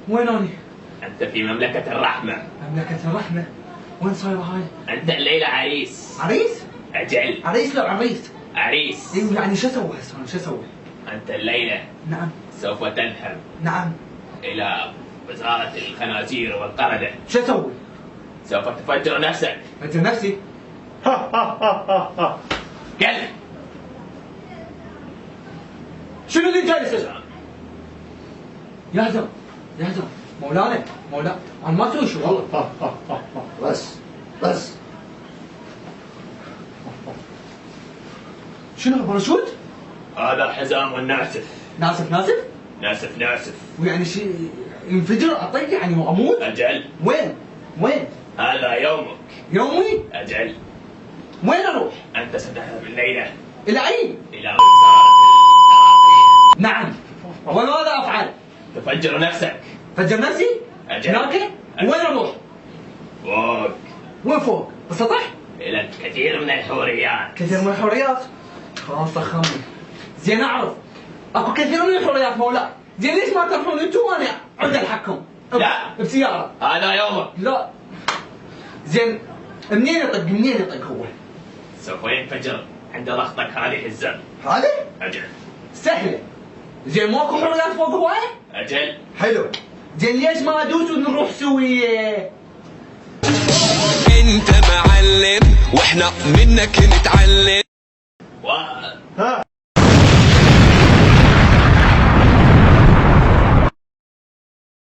وين اني؟ أنت في مملكة الرحمة. مملكة الرحمة؟ وين صايرة هاي؟ أنت الليلة عريس. عريس؟ أجل. عريس لا عريس. عريس. ايوه يعني شو اسوي هسه انا شو اسوي؟ أنت الليلة نعم. سوف تذهب نعم. إلى وزارة الخنازير والقردة. شو اسوي؟ سوف تفجر نفسك. انت نفسي؟ قل. شنو اللي جالس اسوي؟ يا هزم يا هزم مولانا انا ما اسوي شيء والله. بس شنو باراشوت؟ هذا حزام ناسف. ناسف ويعني شيء ينفجر اطيق يعني واموت؟ أجل. وين؟ هذا يومك. يومي؟ أجل. وين اروح؟ أنت ستذهب الليلة الى اين؟ إلى وزارة نعم. وماذا افعل؟ تفجر نفسك. فجر نفسي؟ أجل. هناك؟ وين اروح؟ فوق وين فوق؟ بالسطح؟ إلى الكثير من الحوريات. كثير من الحريات؟ خلاص فخمني. زين اعرف اكو كثير من الحريات مولاي. زين ليش ما تروحون انتم وانا عند الحكم؟ لا. بسيارة. هذا يومك. لا. زين منين يطق هو؟ سوف ينفجر عند ضغطك هذه الزر. هذا؟ أجل. سهلة. زين ماكو حريات فوق هواي؟ أجل. حلو. زين ليش ما ادوس ونروح سوية؟ انت معلم واحنا منك نتعلم.